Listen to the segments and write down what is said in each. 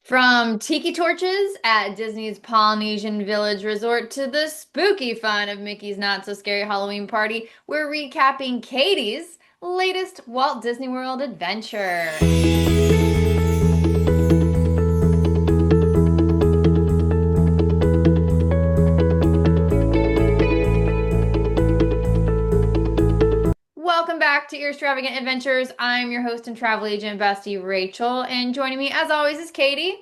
From tiki torches at Disney's Polynesian Village Resort to the spooky fun of Mickey's Not So Scary Halloween Party, we're recapping Katie's latest Walt Disney World adventure. Welcome back to Earstravagant Adventures. I'm your host and travel agent, bestie Rachel, and joining me as always is Katie.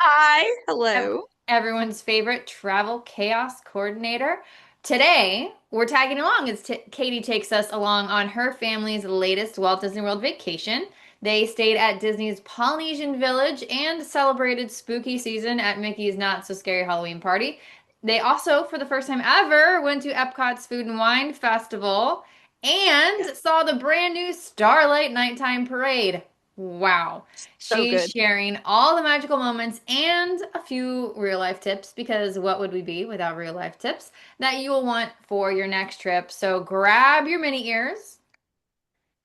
Hi, ev- hello. Everyone's favorite travel chaos coordinator. Today, we're tagging along as Katie takes us along on her family's latest Walt Disney World vacation. They stayed at Disney's Polynesian Village and celebrated spooky season at Mickey's Not So Scary Halloween Party. They also, for the first time ever, went to Epcot's Food and Wine Festival and Yes, saw the brand new Starlight Nighttime Parade. Wow. so She's good. sharing all the magical moments and a few real life tips because what would we be without real life tips that you will want for your next trip? So grab your mini ears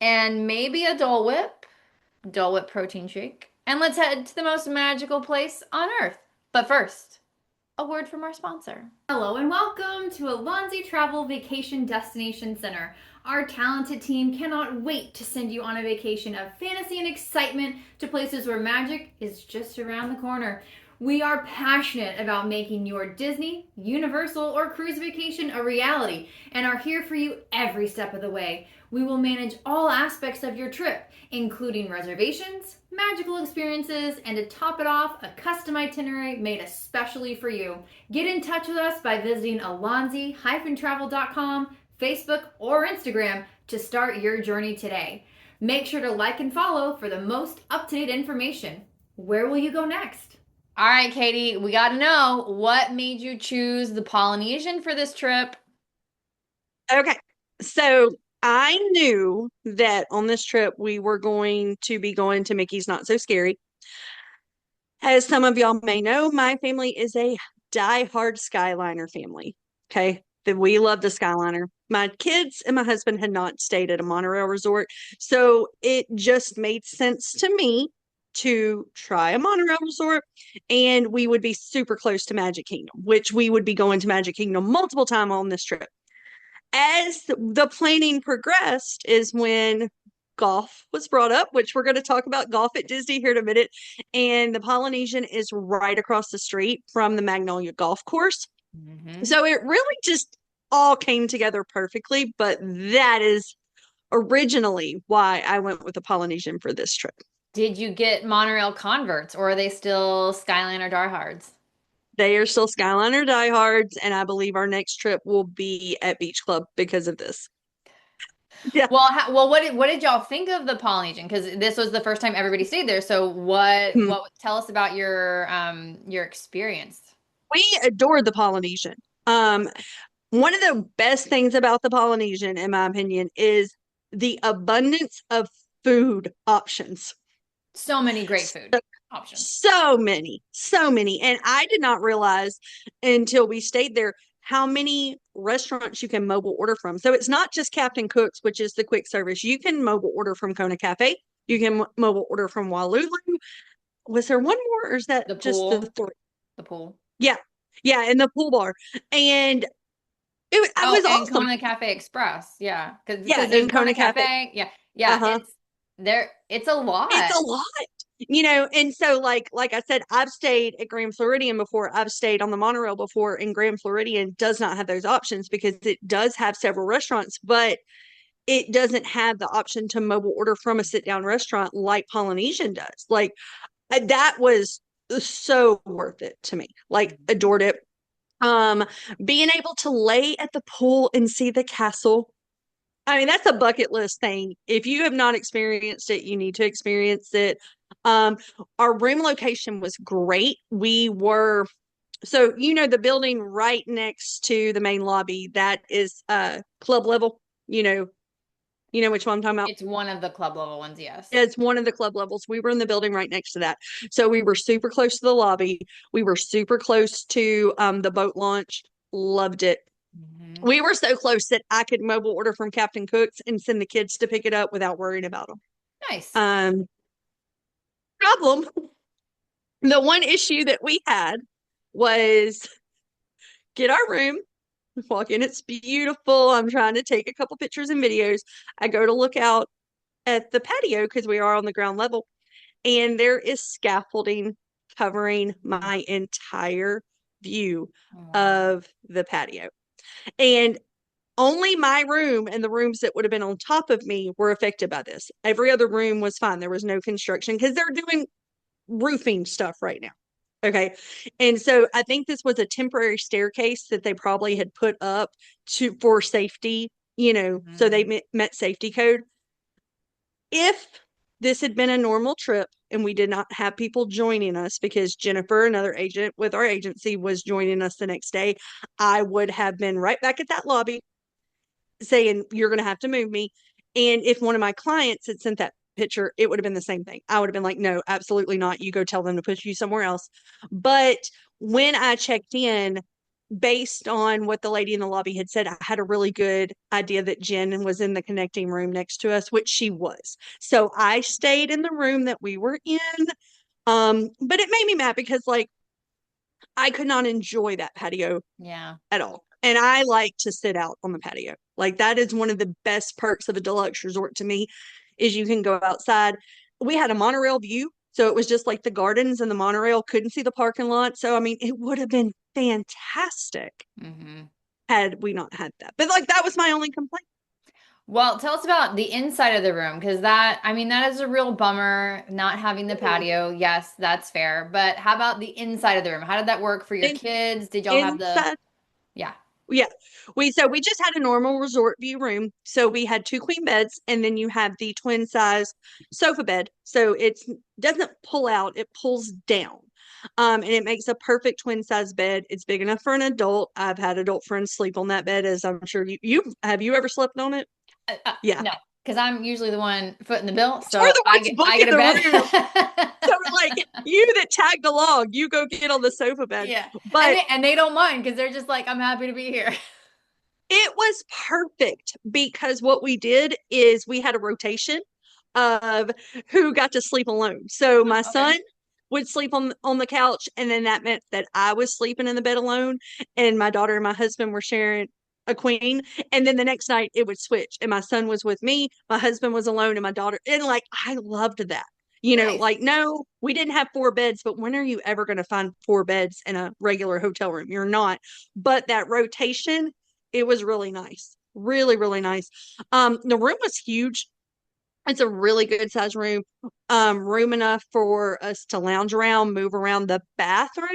and maybe a Dole Whip protein shake, and let's head to the most magical place on earth. But first, a word from our sponsor. Hello and welcome to Alonzi Travel Vacation Destination Center. Our talented team cannot wait to send you on a vacation of fantasy and excitement to places where magic is just around the corner. We are passionate about making your Disney, Universal, or cruise vacation a reality and are here for you every step of the way. We will manage all aspects of your trip, including reservations, magical experiences, and to top it off, a custom itinerary made especially for you. Get in touch with us by visiting alonzi-travel.com, Facebook, or Instagram to start your journey today. Make sure to like and follow for the most up-to-date information. Where will you go next? All right, Katie, we got to know what made you choose the Polynesian for this trip? Okay, so I knew that on this trip we were going to be going to Mickey's Not So Scary. As some of y'all may know, my family is a die-hard Skyliner family. Okay, that we love the Skyliner. My kids and my husband had not stayed at a monorail resort, so it just made sense to me to try a monorail resort, and we would be super close to Magic Kingdom, which we would be going to Magic Kingdom multiple times on this trip. As the planning progressed, is when golf was brought up, which we're going to talk about golf at Disney here in a minute. And the Polynesian is right across the street from the Magnolia Golf Course. Mm-hmm. So it really just all came together perfectly. But that is originally why I went with the Polynesian for this trip. Did you get monorail converts or are they still Skyliner diehards? They are still Skyliner diehards, and I believe our next trip will be at Beach Club because of this. Yeah. What did y'all think of the Polynesian? Because this was the first time everybody stayed there. So tell us about your experience. We adored the Polynesian. Um, One of the best things about the Polynesian, in my opinion, is the abundance of food options. So many great So, food options. so many. And I did not realize until we stayed there how many restaurants you can mobile order from. So it's not just Captain Cook's, which is the quick service. You can mobile order from Kona Cafe. You can mobile order from Walulu. Was there one more, or is that The just the pool, three? the pool. Yeah, yeah, in the pool bar. And it Oh, was and awesome. Kona Cafe Express. Yeah, Yeah, because there's in Kona Kona Cafe. Cafe. Yeah, yeah. Uh-huh. It's there. It's a It's lot. a lot. And so like I said, I've stayed at Grand Floridian before. I've stayed on the monorail before, and Grand Floridian does not have those options because it does have several restaurants, but it doesn't have the option to mobile order from a sit down restaurant like Polynesian does. Like that was so worth it to me. Like adored it. Um, Being able to lay at the pool and see the castle. I mean, that's a bucket list thing. If you have not experienced it, you need to experience it. Um, our room location was great. We were so the building right next to the main lobby, that is club level. You know which one I'm talking about. It's one of the club level ones. Yes. It's one of the club levels. We were in the building right next to that. So we were super close to the lobby. We were super close to the boat launch. Loved it. Hmm. We were so close that I could mobile order from Captain Cook's and send the kids to pick it up without worrying about them. Nice. Um, Problem, The one issue that we had was get our room, walk in, it's beautiful. I'm trying to take a couple pictures and videos. I go to look out at the patio because we are on the ground level, and there is scaffolding covering Mm. my entire view Wow. of the patio. And only my room and the rooms that would have been on top of me were affected by this. Every other room was fine. There was no construction because they're doing roofing stuff right now. Okay. And so I think this was a temporary staircase that they probably had put up to for safety, so they Mm. met safety code. If this had been a normal trip and we did not have people joining us because Jennifer, another agent with our agency, was joining us the next day, I would have been right back at that lobby saying, "You're going to have to move me." And if one of my clients had sent that picture, it would have been the same thing. I would have been like, "No, absolutely not. You go tell them to put you somewhere else." But when I checked in, based on what the lady in the lobby had said, I had a really good idea that Jen was in the connecting room next to us, which she was. So I stayed in the room that we were in. But it made me mad because like I could not enjoy that patio Yeah. at all. And I like to sit out on the patio. Like that is one of the best perks of a deluxe resort to me is you can go outside. We had a monorail view, so it was just like the gardens and the monorail, couldn't see the parking lot. So I mean, it would have been fantastic Hmm. had we not had that. But like that was my only complaint. Well, tell us about the inside of the room because I mean, that is a real bummer not having the Ooh. patio. Yes, that's fair. But how about the inside of the room? How did that work for your In, kids? Did y'all have the, inside yeah. Yeah. We just had a normal resort view room. So we had two queen beds and then you have the twin size sofa bed. So it doesn't pull out, it pulls down. And it makes a perfect twin size bed. It's big enough for an adult. I've had adult friends sleep on that bed, as I'm sure you have you ever slept on it? Yeah. No, because I'm usually the one footing the bill, We're so the I ones get I booking get a the bed. room. So we're like, you that tagged along, you go get on the sofa bed. Yeah, and But they don't mind because they're just like, I'm happy to be here. it was perfect because what we did is we had a rotation of who got to sleep alone. So my Oh, okay. son would sleep on the couch, and then that meant that I was sleeping in the bed alone, and my daughter and my husband were sharing a queen. And then the next night it would switch, and my son was with me, my husband was alone, and my daughter. And like I loved that. Nice. Like no, we didn't have four beds, but when are you ever going to find four beds in a regular hotel room? You're not. But that rotation, it was really nice. Really, really nice. The room was huge. It's a really good size room. Room enough for us to lounge around, move around. The bathroom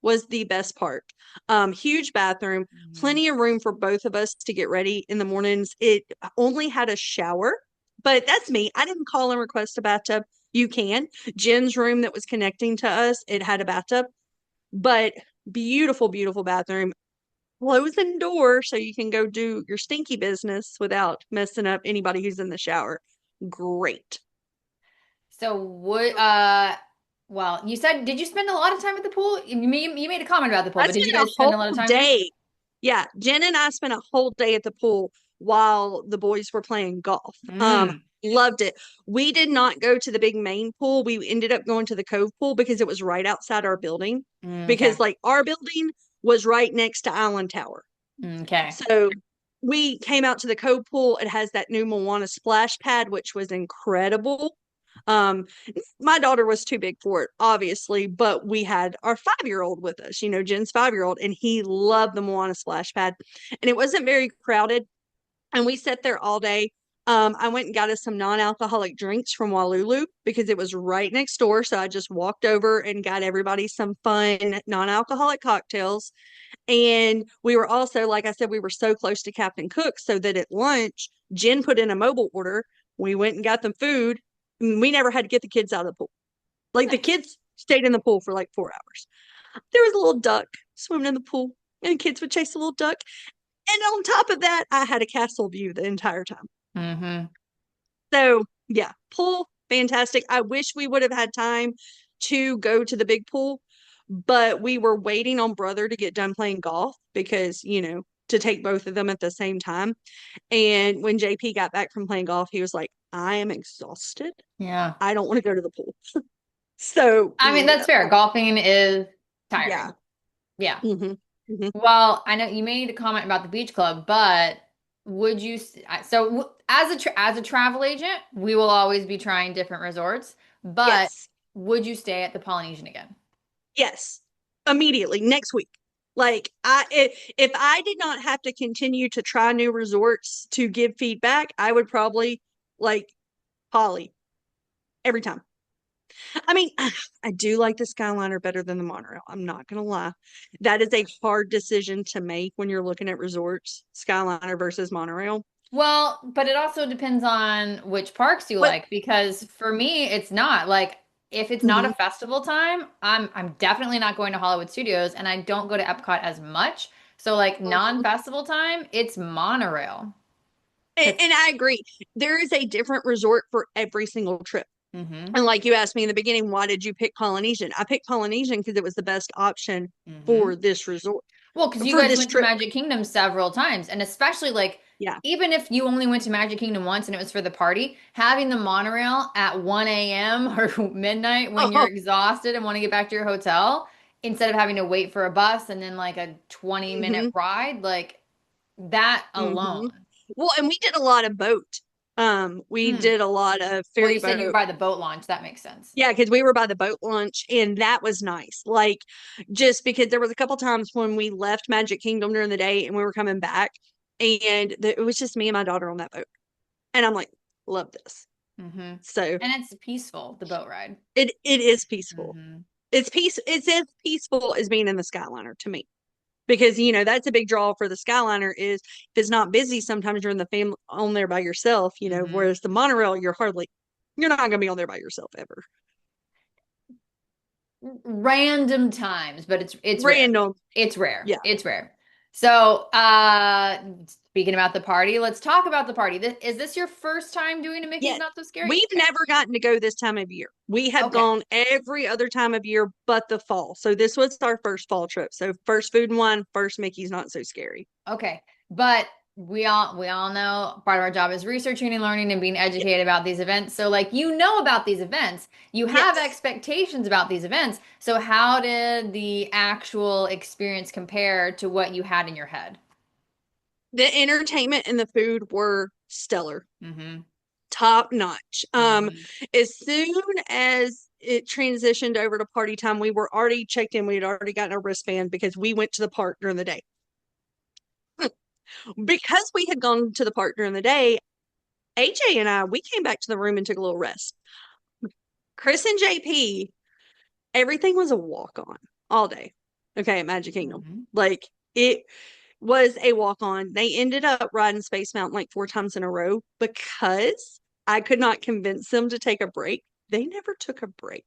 was the best part. Huge bathroom, Mhm. plenty of room for both of us to get ready in the mornings. It only had a shower, but that's me. I didn't call and request a bathtub. You can. Jen's room that was connecting to us, it had a bathtub, but beautiful, beautiful bathroom. Closing door so you can go do your stinky business without messing up anybody who's in the shower. Great. So what? Well, you said, did you spend a lot of time at the pool? You made a comment about the pool, I but did you spent a guys spend a whole lot of time there? day. Yeah, Jen and I spent a whole day at the pool while the boys were playing golf. Mm. Loved it. We did not go to the big main pool. We ended up going to the Cove pool because it was right outside our building. Okay. Because like our building was right next to Island Tower. Okay. So we came out to the Cove pool. It has that new Moana splash pad, which was incredible. Um, my daughter was too big for it, obviously, but we had our 5-year-old with us, Jen's 5-year-old, and he loved the Moana splash pad. And it wasn't very crowded. And we sat there all day. I went and got us some non-alcoholic drinks from Walulu because it was right next door. So I just walked over and got everybody some fun non-alcoholic cocktails. And we were also, like I said, we were so close to Captain Cook, so that at lunch, Jen put in a mobile order. We went and got them food. And we never had to get the kids out of the pool. Like the Nice. kids stayed in the pool for like 4 hours. There was a little duck swimming in the pool, and the kids would chase the little duck. And on top of that, I had a castle view the entire time. Mm-hmm. So, yeah, pool, fantastic. I wish we would have had time to go to the big pool, but we were waiting on brother to get done playing golf because, to take both of them at the same time. And when JP got back from playing golf, he was like, I am exhausted. Yeah. I don't want to go to the pool. So, I mean, that's fair. Golfing is yeah. tiring. Yeah. hmm hmm Well, I know you made a comment about the beach club, but would you as a travel agent, we will always be trying different resorts, but Yes. would you stay at the Polynesian again? Yes. Immediately next week. Like if I did not have to continue to try new resorts to give feedback, I would probably like Polly every time. I mean, I do like the Skyliner better than the monorail. I'm not gonna lie. That is a hard decision to make when you're looking at resorts, Skyliner versus monorail. Well, but it also depends on which parks you But like because for me, it's not like if it's not a mhm, festival time, I'm definitely not going to Hollywood Studios and I don't go to Epcot as much. So like mhm. non-festival time, it's monorail. And, 'Cause- and I agree. There is a different resort for every single trip. Mhm. And like you asked me in the beginning, why did you pick Polynesian? I picked Polynesian because it was the best option Mhm. for this resort, Well, because you for guys this went to trip. Magic Kingdom several times, and especially like Yeah. even if you only went to Magic Kingdom once and it was for the party, having the monorail at 1 a.m. or midnight when you're Oh, exhausted and want to get back to your hotel instead of having to wait for a bus and then like a 20-minute hmm ride, like that hmm alone. Well, and we did a lot of boat. We Mm. did a lot of Well, ferry you said you were boat. by the boat launch. That makes sense. Yeah, because we were by the boat launch, and that was nice. Like, just because there was a couple times when we left Magic Kingdom during the day and we were coming back, and it was just me and my daughter on that boat, and I'm like, love this. Hmm. So And it's peaceful, the boat ride. it is peaceful. Hmm. It's peace. It's as peaceful as being in the Skyliner to me, because that's a big draw for the Skyliner is if it's not busy, sometimes you're in the family on there by yourself. Hmm. Whereas the monorail, you're not gonna be on there by yourself ever. Random times, but it's rare. Random, It's rare. yeah. It's rare. So, speaking about the party, let's talk about the party. Is this your first time doing a Mickey's Yes. Not So Scary? We've Okay. never gotten to go this time of year. We have Okay. gone every other time of year but the fall. So this was our first fall trip. So first Food and Wine, first Mickey's Not So Scary. Okay. But we all know part of our job is researching and learning and being Yeah. educated about these events. So like you know about these events, you have Yes. expectations about these events. So how did the actual experience compare to what you had in your head? The entertainment and the food were stellar, Mm-hmm. top notch. Mm-hmm. As soon as it transitioned over to party time, we were already checked in. We had already gotten a wristband because we went to the park during the day. Because we had gone to the park during the day, AJ and I, we came back to the room and took a little rest. Chris and JP, everything was a walk on all day. Okay, at Magic Kingdom. Mm-hmm. Like it was a walk on. They ended up riding Space Mountain like 4 times in a row because I could not convince them to take a break. They never took a break.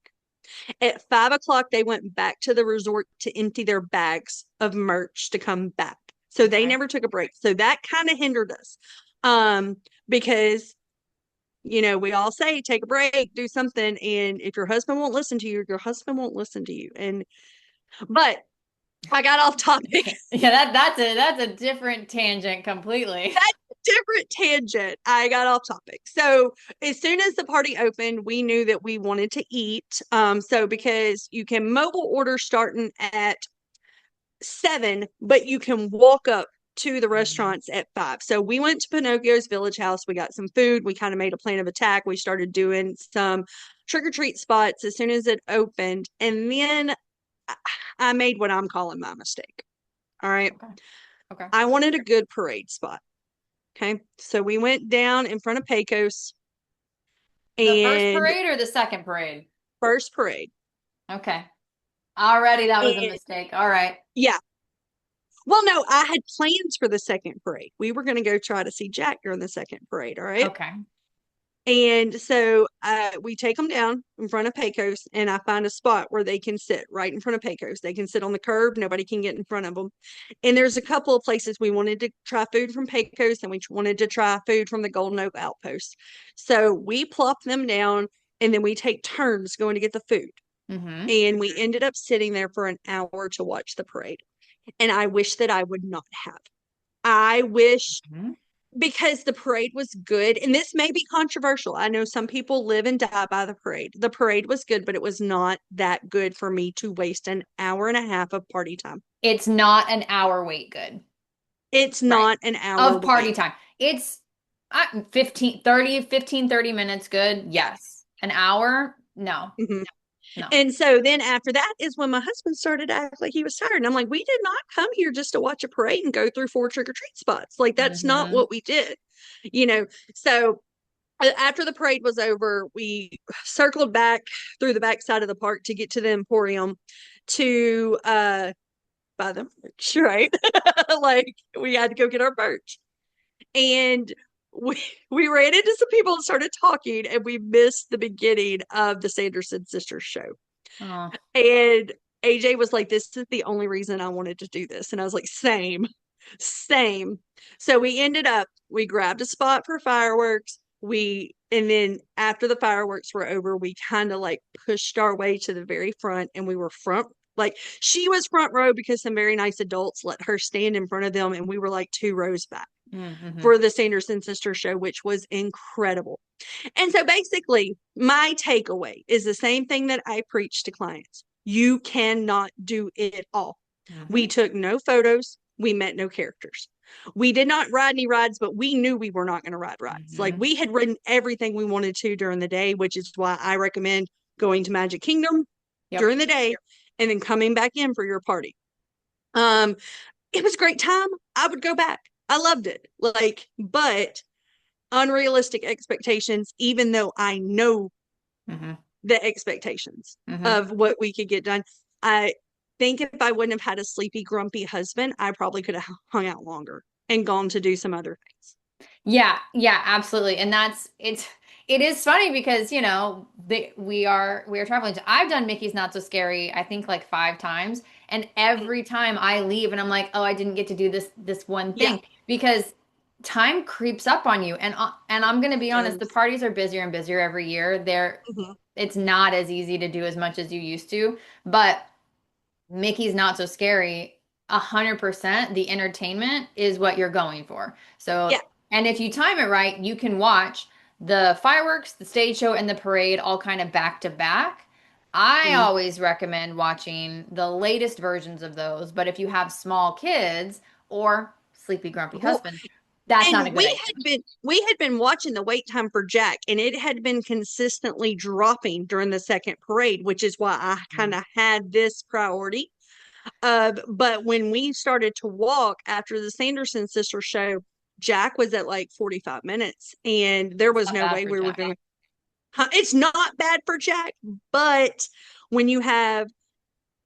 At 5 o'clock, they went back to the resort to empty their bags of merch to come back. So they Okay. never took a break. So that kind of hindered us. Um, because we all say take a break, do something, and if your husband won't listen to you, your husband won't listen to you. And but I got off topic. Yeah, that's a different tangent completely. That's a different tangent. I got off topic. So as soon as the party opened, we knew that we wanted to eat. So because you can mobile order starting at 7, but you can walk up to the Mhm. restaurants at 5. So we went to Pinocchio's Village House. We got some food. We kind of made a plan of attack. We started doing some trick or treat spots as soon as it opened. And then I made what I'm calling my mistake. All right. Okay. Okay. I wanted a good parade spot. Okay. So we went down in front of Pecos The first and parade or the second parade? first parade. Okay. Already that was a And mistake. All right. yeah. Well, no, I had plans for the second parade. We were going to go try to see Jack during the second parade. All right. Okay. And so we take them down in front of Pecos, and I find a spot where they can sit right in front of Pecos. They can sit on the curb, nobody can get in front of them. And there's a couple of places we wanted to try food from Pecos, and we wanted to try food from the Golden Oak Outpost. So we plop them down, and then we take turns going to get the food. Mm-hmm. And we ended up sitting there for an hour to watch the parade. And I wish that I would not have. I wish Mm-hmm. because the parade was good, and this may be controversial. I know some people live and die by the parade. The parade was good, but it was not that good for me to waste an hour and a half of party time. It's not an hour wait good. It's Right. not an hour Of party wait. time. It's 15 30 minutes good. Yes. An hour? No. Mhm. No. And so then after that is when my husband started to act like he was tired. And I'm like, we did not come here just to watch a parade and go through four trick or treat spots. Like, that's not Hmm. what we did, you know? So after the parade was over, we circled back through the backside of the park to get to the Emporium to buy the merch, right? Like, we had to go get our merch. And we we ran into some people and started talking, and we missed the beginning of the Sanderson sisters show. Oh. And AJ was like, "This is the only reason I wanted to do this." And I was like, "Same, same." So we grabbed a spot for fireworks. And then after the fireworks were over, we kind of like pushed our way to the very front, and we were front. Like, she was front row because some very nice adults let her stand in front of them, and we were like two rows back Mm-hmm. for the Sanderson Sisters show, which was incredible. And so basically, my takeaway is the same thing that I preach to clients. You cannot do it all. Hmm. We took no photos. We met no characters. We did not ride any rides, but we knew we were not going to ride rides. Like, Hmm. we had ridden everything we wanted to during the day, which is why I recommend going to Magic Kingdom Yep. during the day and then coming back in for your party. Um, it was a great time. I would go back. I loved it. Like, but unrealistic expectations, even though I know Hmm. the expectations Hmm. of what we could get done. I think if I wouldn't have had a sleepy, grumpy husband, I probably could have hung out longer and gone to do some other things. Yeah, yeah, absolutely. And it is funny because, we are traveling to I've done Mickey's Not So Scary, I think like 5 times. And every time I leave and I'm like, oh, I didn't get to do this one Yeah, thing because time creeps up on you. And I'm gonna be it honest, the does. parties are busier and busier every year. Mhm. It's not as easy to do as much as you used to, but Mickey's Not So Scary, 100%, the entertainment is what you're going for. So, Yeah. and if you time it right, you can watch the fireworks, the stage show, and the parade all kind of back to back. I Mhm. always recommend watching the latest versions of those, but if you have small kids or sleepy, grumpy Well, husband, that's not a and good idea. we had been watching the wait time for Jack, and it had been consistently dropping during the second parade, which is why I kind of had this priority. But when we started to walk after the Sanderson sister show, Jack was at like 45 minutes, and there It's was not no bad way for we were Jack. going to. It's not bad for Jack, but when you have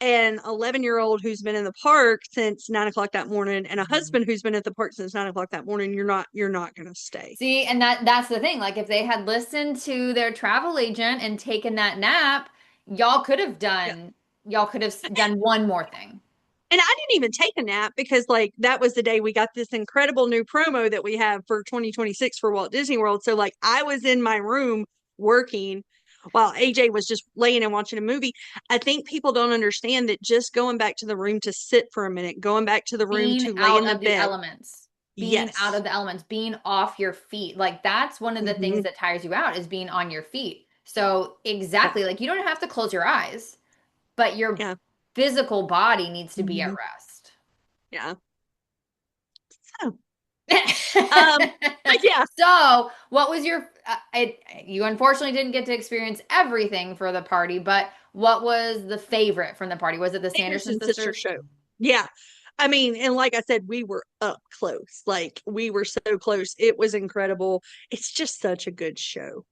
an 11-year-old who's been in the park since 9 o'clock that morning and a Mhm. husband who's been at the park since 9 o'clock that morning, you're not going to stay. See, and that's the thing. Like if they had listened to their travel agent and taken that nap, y'all could have Yeah. done y'all could have done one more thing. And I didn't even take a nap because, like, that was the day we got this incredible new promo that we have for 2026 for Walt Disney World. So, like, I was in my room working while AJ was just laying and watching a movie. I think people don't understand that just going back to the room to sit for a minute, going back to the room Being to lay in out the of the bed. elements. Being out Yes. of the elements, being off your feet. Like that's one of the things Hmm. that tires you out is being on your feet. So, Yeah. exactly, like you don't have to close your eyes, but your Yeah. physical body needs to be at Hmm. rest. Yeah. So, um, yeah. So, what was you unfortunately didn't get to experience everything for the party, but what was the favorite from the party? Was it the Sanderson Anderson sister sisters? show. Yeah. I mean, and like I said, we were up close. Like, we were so close. It was incredible. It's just such a good show,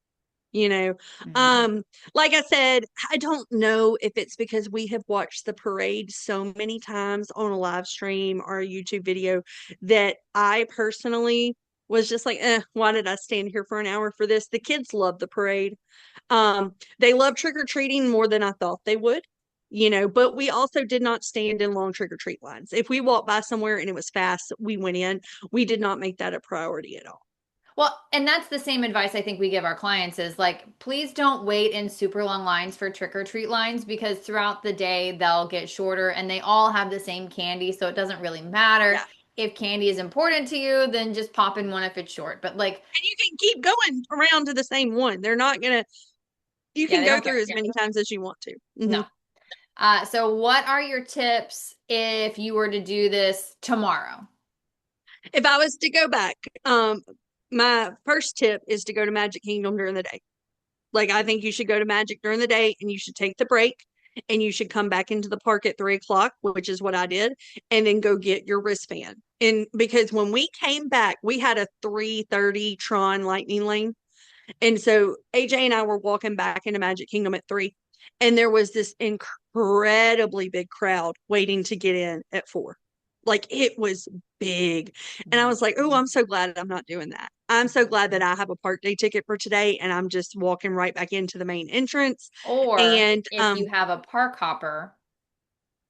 you know. Mhm. Um, like I said, I don't know if it's because we have watched the parade so many times on a live stream or a YouTube video that I personally was just like, why did I stand here for an hour for this? The kids love the parade. They love trick or treating more than I thought they would, but we also did not stand in long trick or treat lines. If we walked by somewhere and it was fast, we went in. We did not make that a priority at all. Well, and that's the same advice I think we give our clients is like, please don't wait in super long lines for trick or treat lines because throughout the day they'll get shorter and they all have the same candy, so it doesn't really matter. Yeah. if candy is important to you, then just pop in one if it's short. But like, And you can keep going around to the same one. They're not gonna. You yeah, can they go don't care. through as many times as you want to. No. So what are your tips if you were to do this tomorrow? If I was to go back, um, my first tip is to go to Magic Kingdom during the day. Like I think you should go to Magic during the day, and you should take the break, and you should come back into the park at 3 o'clock, which is what I did, and then go get your wristband. And because when we came back, we had a 3:30 Tron Lightning Lane. And so AJ and I were walking back into Magic Kingdom at 3, and there was this incredibly big crowd waiting to get in at 4. Like it was big. And I was like, oh, I'm so glad I'm not doing that. I'm so glad that I have a park day ticket for today and I'm just walking right back into the main entrance. Or And if you have a park hopper,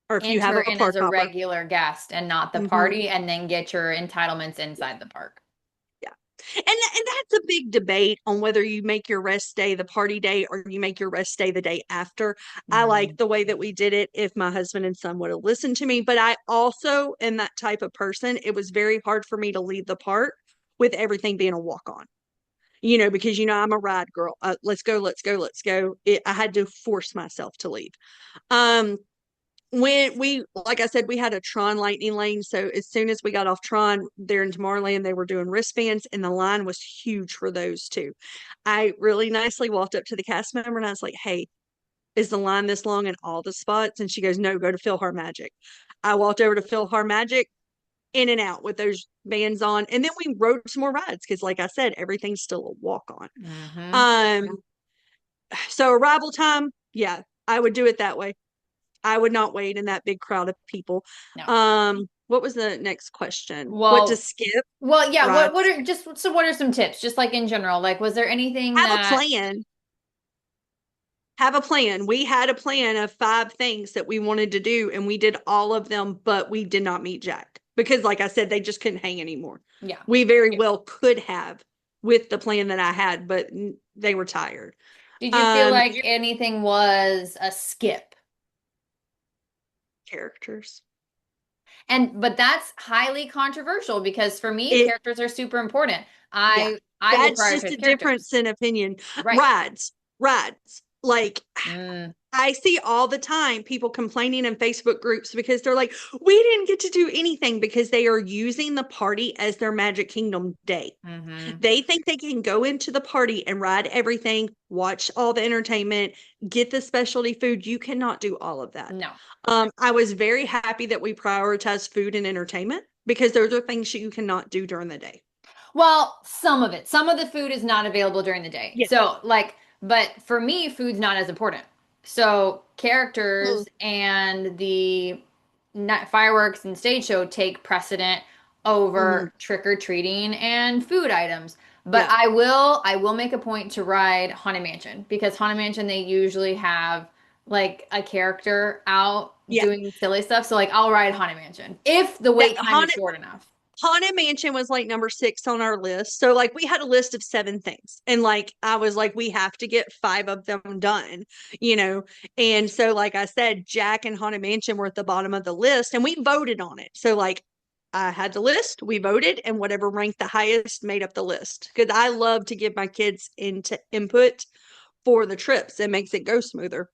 or if you have enter a in as park a hopper. regular guest and not the Hmm. party, and then get your entitlements Yeah. inside the park. Yeah. And that's a big debate on whether you make your rest day the party day or you make your rest day the day after. I like Mhm. the way that we did it if my husband and son would have listened to me, but I also am that type of person. It was very hard for me to leave the park with everything being a walk on. Because I'm a ride girl. Let's go, let's go, let's go. I had to force myself to leave. Um, when we like I said, we had a Tron Lightning Lane. So as soon as we got off Tron there in Tomorrowland, they were doing wristbands and the line was huge for those too. I really nicely walked up to the cast member and I was like, hey, is the line this long in all the spots? And she goes, no, go to PhilharMagic. I walked over to PhilharMagic, in and out with those bands on. And then we rode some more rides because like I said, everything's still a walk on. Mm-hmm. So arrival time, yeah, I would do it that way. I would not wait in that big crowd of people. No. What was the next question? What to Well, skip? yeah, what Rides. are just so what are some tips just like in general? Like was there anything Have a that plan. Have a plan. We had a plan of 5 things that we wanted to do, and we did all of them, but we did not meet Jack because, like I said, they just couldn't hang anymore. yeah. We very well could have with the plan that I had, but they were tired. Did you feel like You anything was a skip? characters. But that's highly controversial because for me, It characters are super important. Yeah, I will that's just a prioritize difference characters. in opinion. Right. Rides. Like Mm, I see all the time people complaining in Facebook groups because they're like, we didn't get to do anything because they are using the party as their Magic Kingdom day. hmm. They think they can go into the party and ride everything, watch all the entertainment, get the specialty food. You cannot do all of that. No. I was very happy that we prioritized food and entertainment because those are things that you cannot do during the day. Well, some of it. Some of the food is not available during the day. Yes. So, like, but for me, food's not as important. So, Mm, characters and the fireworks and stage show take precedent mhm. over trick or treating and food items. But Yeah. I will make a point to ride Haunted Mansion because Haunted Mansion they usually have like a character out Yeah. doing silly stuff. So like I'll ride Haunted Mansion if the That wait time is haunted short enough. Haunted Mansion was like number 6 on our list. So like we had a list of 7 things. And like I was like, we have to get 5 of them done. And so like I said, Jack and Haunted Mansion were at the bottom of the list and we voted on it. So like I had the list, we voted, and whatever ranked the highest made up the list. Because I love to give my kids into input for the trips. It makes it go smoother.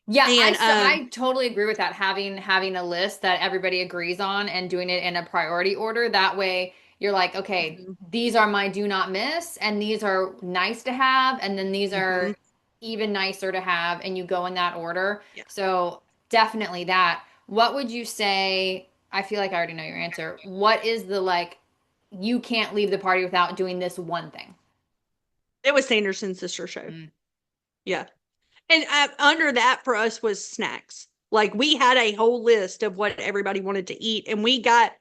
Yeah, And I totally agree with that. Having a list that everybody agrees on and doing it in a priority order. That way you're like, okay, mhm, these are my do not miss, and these are nice to have, and then these are mhm, even nicer to have, and you go in that order. yeah. So definitely that. What would you say? I feel like I already know your answer. What is the like you can't leave the party without doing this one thing? It was Sanderson's sister show. Mm. Yeah. And under that for us was snacks. Like we had a whole list of what everybody wanted to eat, and we got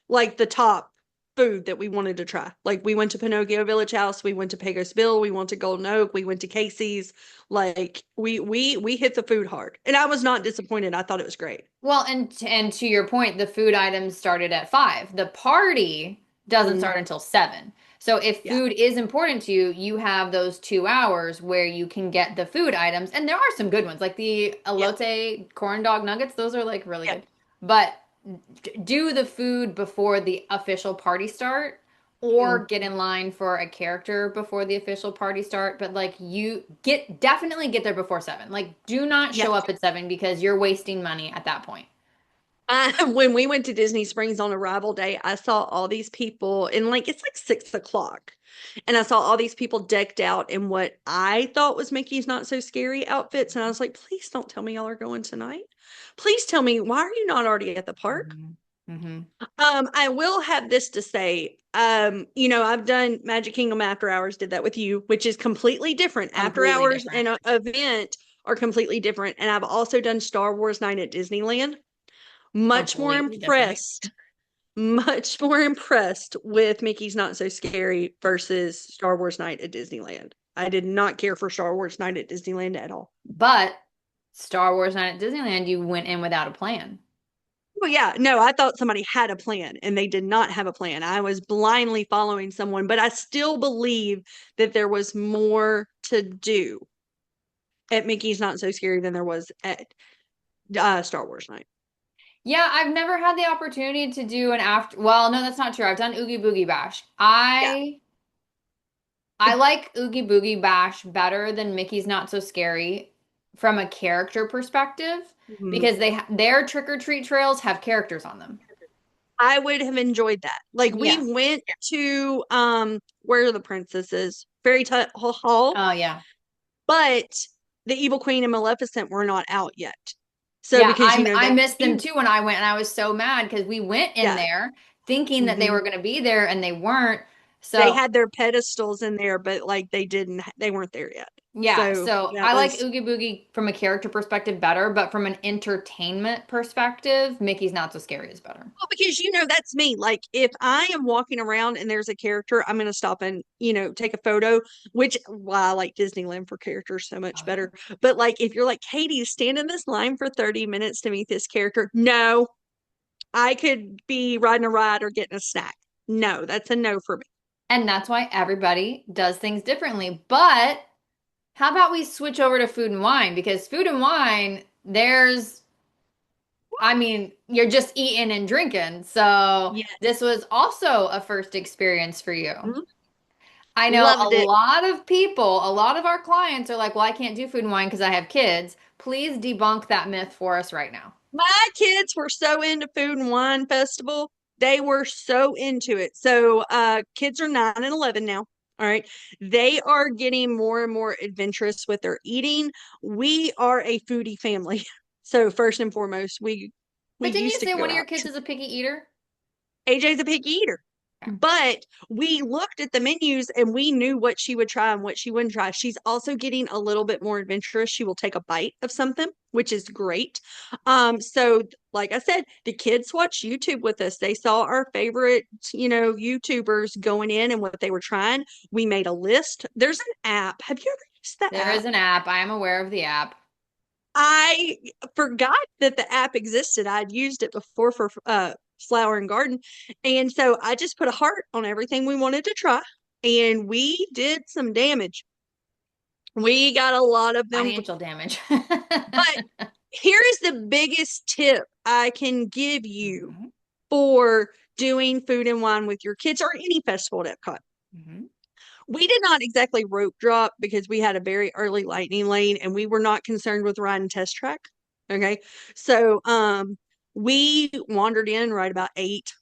like the top food that we wanted to try. Like we went to Pinocchio Village House, we went to Pecos Bill, we went to Golden Oak, we went to Casey's. Like we hit the food hard, and I was not disappointed. I thought it was great. Well, and to your point, the food items started at 5. The party doesn't Mm, start until 7. So if yeah, food is important to you, you have those 2 hours where you can get the food items, and there are some good ones, like the yeah, elote corn dog nuggets. Those are like really yeah. good. But do the food before the official party start Mm, or get in line for a character before the official party start, but like you get definitely get there before 7. Like do not yeah. show up at 7 because you're wasting money at that point. When we went to Disney Springs on arrival day, I saw all these people, and like it's like 6 o'clock. And I saw all these people decked out in what I thought was Mickey's Not So Scary outfits. And I was like, please don't tell me y'all are going tonight. Please tell me, why are you not already at the park? Hmm. Hmm. I will have this to say. I've done Magic Kingdom After Hours, did that with you, which is completely different. After Completely Hours different. and an event are completely different. And I've also done Star Wars Night at Disneyland. Much more Completely different. impressed, much more impressed with Mickey's Not So Scary versus Star Wars Night at Disneyland. I did not care for Star Wars Night at Disneyland at all. But Star Wars Night at Disneyland, you went in without a plan. Well, yeah, no, I thought somebody had a plan and they did not have a plan. I was blindly following someone, but I still believe that there was more to do at Mickey's Not So Scary than there was at Star Wars Night. Yeah, I've never had the opportunity to do an after. Well, no, that's not true. I've done Oogie Boogie Bash. Yeah. I like Oogie Boogie Bash better than Mickey's Not So Scary from a character perspective Mhm. because their trick or treat trails have characters on them. I would have enjoyed that. Like we Yes. went to where are the princesses? Hall, Oh yeah. but the Evil Queen and Maleficent were not out yet. So Yeah, because I they missed them too when I went and I was so mad because we went in yeah. there thinking that they Hmm. were going to be there and they weren't. They So had their pedestals in there, but like they weren't there yet. yeah, So so that I like was Oogie Boogie from a character perspective better, but from an entertainment perspective, Mickey's Not So Scary is better. well, because that's me. Like if I am walking around and there's a character, I'm gonna stop and take a photo. Which why I like Disneyland for characters so Oh much yeah. better. But like if you're like Katie, stand in this line for 30 minutes to meet this character, no, I could be riding a ride or getting a snack. No, that's a no for me. And that's why everybody does things differently. But how about we switch over to food and wine? Because food and wine, I mean, you're just eating and drinking. So Yes. this was also a first experience for you. Mhm. I know a Loved it. lot of people, a lot of our clients are like, well, I can't do food and wine because I have kids. Please debunk that myth for us right now. My kids were so into Food and Wine Festival. They were so into it. So kids are 9 and 11 now. All right. They are getting more and more adventurous with their eating. We are a foodie family. So first and foremost, we But didn't you used to say go one of your out. kids is a picky eater? AJ's a picky eater. But we looked at the menus and we knew what she would try and what she wouldn't try. She's also getting a little bit more adventurous. She will take a bite of something, which is great. So like I said, the kids watch YouTube with us. They saw our favorite, YouTubers going in and what they were trying. We made a list. There's an app. Have you ever used the There is app? an app. I am aware of the app. I forgot that the app existed. I'd used it before for flower and garden. And so I just put a heart on everything we wanted to try. And we did some damage. We got a lot of them. Financial damage. But here is the biggest tip I can give you Mhm. for doing food and wine with your kids or any festival at Epcot. Mhm. We did not exactly rope drop because we had a very early lightning lane and we were not concerned with riding test track. Okay. So we wandered in right about 8,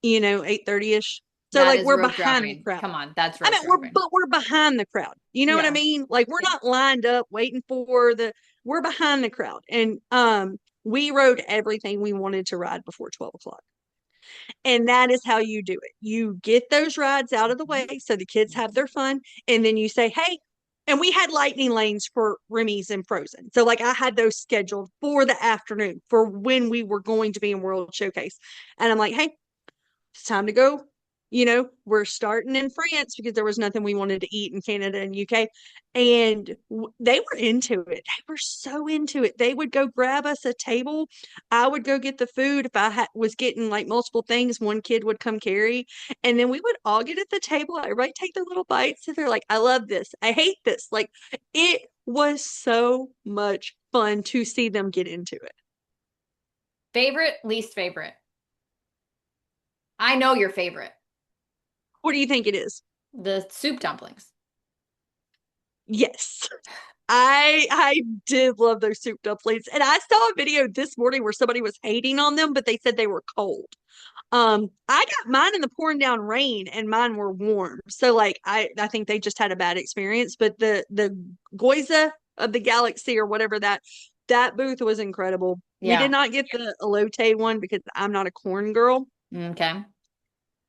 8:30ish. So That like is we're rope behind the dropping. crowd. Come on, that's I rope mean, dropping. we're behind the crowd. You know what I Yeah. mean? Like we're Yeah. not lined up waiting for we're behind the crowd. And we rode everything we wanted to ride before 12 o'clock. And that is how you do it. You get those rides out of the way Mhm. so the kids have their fun. And then you say, hey, and we had lightning lanes for Remy's and Frozen. So, like, I had those scheduled for the afternoon for when we were going to be in World Showcase. And I'm like, hey, it's time to go. We're starting in France because there was nothing we wanted to eat in Canada and UK. And they were into it. They were so into it. They would go grab us a table. I would go get the food. If I was getting like multiple things, one kid would come carry. And then we would all get at the table. Everybody take their little bites. And they're like, I love this. I hate this. Like, it was so much fun to see them get into it. Favorite, least favorite. I know your favorite, What do you think it is? the soup dumplings. Yes. I did love those soup dumplings. And I saw a video this morning where somebody was hating on them, but they said they were cold. I got mine in the pouring down rain and mine were warm. So like I think they just had a bad experience. But the Goiza of the Galaxy or whatever that booth was incredible. We did Yeah. not get the elote one because I'm not a corn girl, Okay.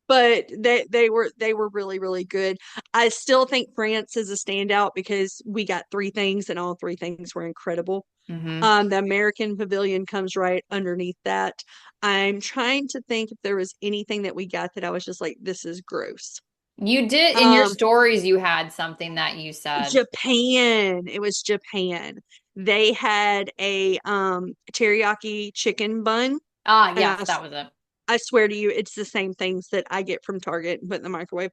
but they were really really good. I still think France is a standout because we got three things and all three things were incredible. Mm-hmm. The American Pavilion comes right underneath that. I'm trying to think if there was anything that we got that I was just like, this is gross. You did in your Um, stories, you had something that you said. Japan. It was Japan. They had a teriyaki chicken bun, Ah, and yes, that was it. I swear to you, it's the same things that I get from Target and put in the microwave.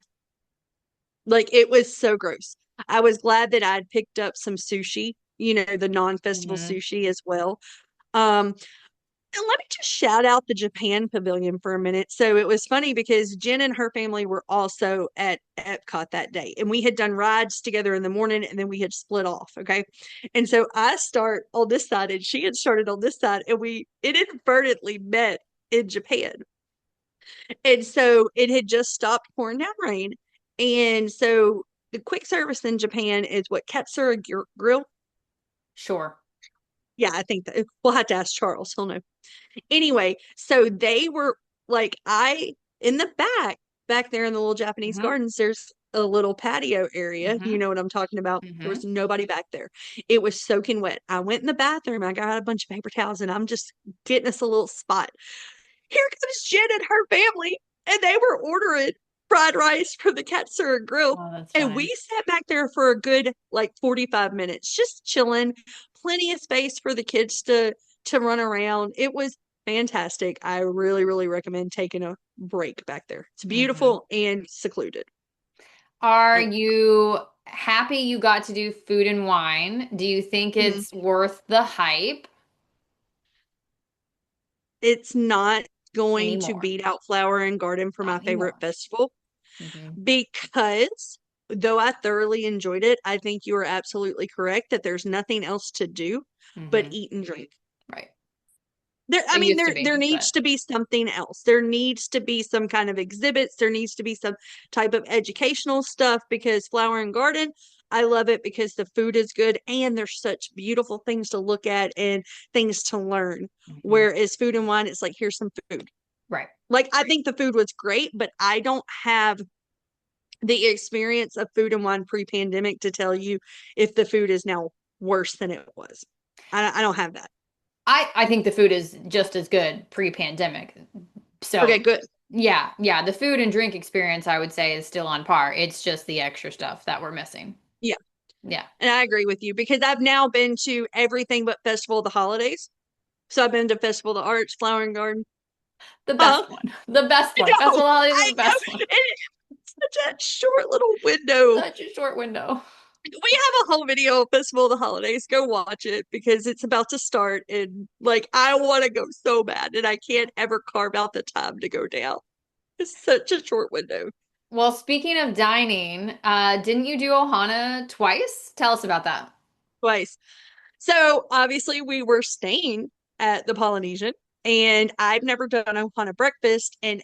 Like it was so gross. I was glad that I'd picked up some sushi, the non-festival Mm-hmm. sushi as well. Um, And let me just shout out the Japan Pavilion for a minute. So it was funny because Jen and her family were also at EPCOT that day, and we had done rides together in the morning, and then we had split off. Okay, and so I start on this side, and she had started on this side, and we inadvertently met in Japan, and so it had just stopped pouring down rain, and so the quick service in Japan is what Katsura Grill. Sure. Yeah, I think that we'll have to ask Charles. He'll know. Anyway, so they were like, in the back there in the little Japanese Mm-hmm. gardens, there's a little patio area. You Mm-hmm. know what I'm talking about? There Mm-hmm. was nobody back there. It was soaking wet. I went in the bathroom. I got a bunch of paper towels and I'm just getting us a little spot. Here comes Jen and her family, and they were ordering fried rice from the Katsura Grill. Oh, that's And we funny. sat back there for a good like 45 minutes, just chilling, plenty of space for the kids to run around. It was fantastic. I really, really recommend taking a break back there. It's Mm-hmm. beautiful and secluded. Are And you happy you got to do food and wine? Do you think mhm, it's worth the hype it's not going to anymore? beat out Flower and Garden for Not my favorite anymore. festival Mm-hmm. because though I thoroughly enjoyed it, I think you are absolutely correct that there's nothing else to do but Mm-hmm. eat and drink. Right. I It mean, used to there be, needs but to be something else. There needs to be some kind of exhibits. There needs to be some type of educational stuff because Flower and Garden, I love it because the food is good and there's such beautiful things to look at and things to learn. mm-hmm. Whereas Food and Wine, it's like, here's some food. Right. Like, I think the food was great, but I don't have the experience of Food and Wine pre-pandemic to tell you if the food is now worse than it was. I don't have that. I think the food is just as good pre-pandemic. Okay, So, good. yeah, yeah, the food and drink experience I would say is still on par. It's just the extra stuff that we're missing. Yeah. Yeah. And I agree with you because I've now been to everything but Festival of the Holidays. So I've been to Festival of the Arts, Flower and Garden. The Huh? best one. The best one. No, Festival Holidays is I the know. best one. It's such a short little window. Such a short window. We have a whole video of Festival of the Holidays. Go watch it because it's about to start. And like, I want to go so bad and I can't ever carve out the time to go down. It's such a short window. Well, speaking of dining, didn't you do Ohana twice? Tell us about that. Twice. So obviously we were staying at the Polynesian and I've never done Ohana breakfast and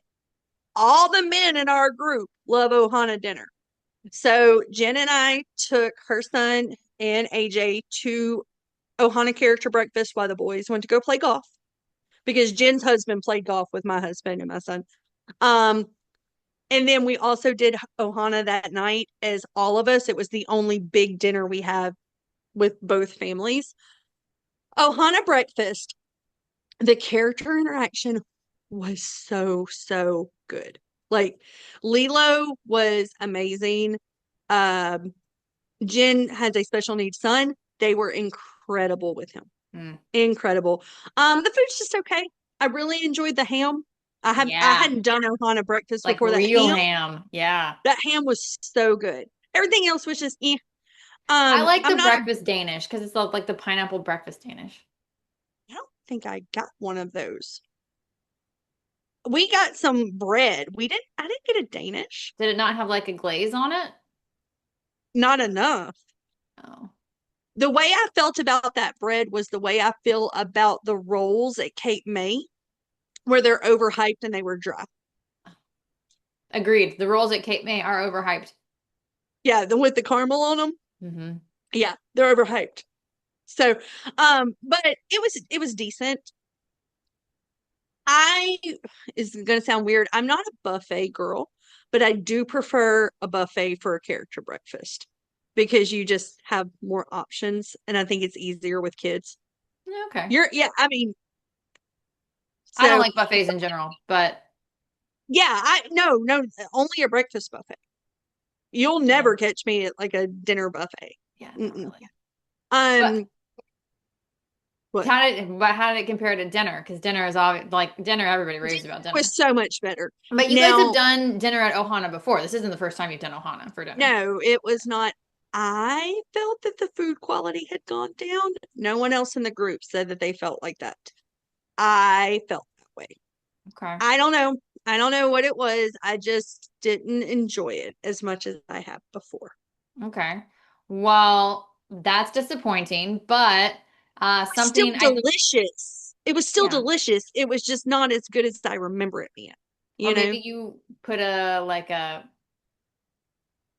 all the men in our group love Ohana dinner. So Jen and I took her son and AJ to Ohana character breakfast while the boys went to go play golf because Jen's husband played golf with my husband and my son. Um, and then we also did Ohana that night as all of us. It was the only big dinner we have with both families. Ohana breakfast, the character interaction was so, so good. Like Lilo was amazing. Um, Jen has a special needs son. They were incredible with him. Mm. Incredible. The food's just okay. I really enjoyed the ham. I Yeah, hadn't done Ohana breakfast like before. real ham. Yeah. That ham was so good. Everything else was just eh. I like I'm the not breakfast Danish because it's like the pineapple breakfast Danish. I don't think I got one of those. We got some bread. I didn't get a Danish. Did it not have like a glaze on it? Not enough. Oh. The way I felt about that bread was the way I feel about the rolls at Cape May, where they're overhyped and they were dry. Agreed. The rolls at Cape May are overhyped. Yeah, the with the caramel on them. Hmm. Yeah, they're overhyped. So, but it was decent. I is going to sound weird. I'm not a buffet girl, but I do prefer a buffet for a character breakfast because you just have more options, and I think it's easier with kids. Okay. Yeah, I mean, I don't so like buffets in general, but yeah, I no, only a breakfast buffet. You'll yeah, never catch me at like a dinner buffet. yeah, not Mm-mm. really. But Um, what how did it compare to dinner? Because dinner is obvious, like dinner, everybody raves about dinner. was so much better. But you guys have Now, done dinner at Ohana before. This isn't the first time you've done Ohana for dinner. no, it was not. I felt that the food quality had gone down. No one else in the group said that they felt like that. I felt that way. Okay. I don't know. I don't know what it was. I just didn't enjoy it as much as I have before. Okay. Well, that's disappointing, but It's still something I delicious. It was still yeah. delicious. It was just not as good as I remember it being, Or you know? maybe you put a like a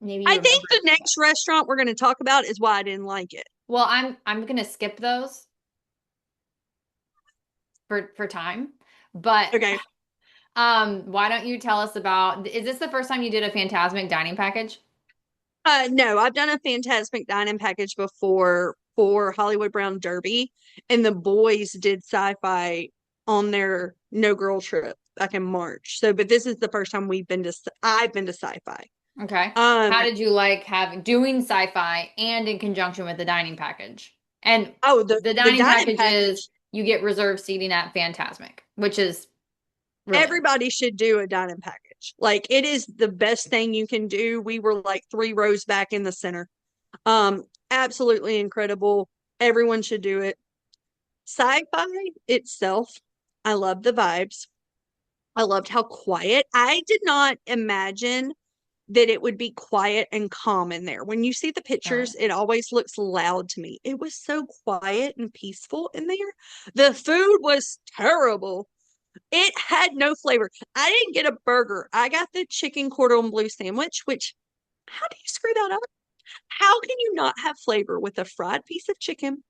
maybe you I think remember the it. next restaurant we're going to talk about is why I didn't like it. Well, I'm gonna skip those for time. But Okay. why don't you tell us about, is this the first time you did a Phantasmic dining package? No, I've done a Fantasmic Dining package before for Hollywood Brown Derby, and the boys did sci-fi on their no girl trip back in March. So, but this is the first time I've been to sci-fi. Okay. Um, How did you like having doing sci-fi and in conjunction with the dining package? And oh, the the dining dining package is package. you get reserved seating at Phantasmic, which is really nice. Everybody should do a dining package. Like it is the best thing you can do. We were like 3 rows back in the center. Absolutely incredible. Everyone should do it. Sci-fi itself, I love the vibes. I loved how quiet. I did not imagine that it would be quiet and calm in there. When you see the Really. pictures, it always looks loud to me. It was so quiet and peaceful in there. The food was terrible. It had no flavor. I didn't get a burger. I got the chicken cordon bleu sandwich, which, how do you screw that up? How can you not have flavor with a fried piece of chicken,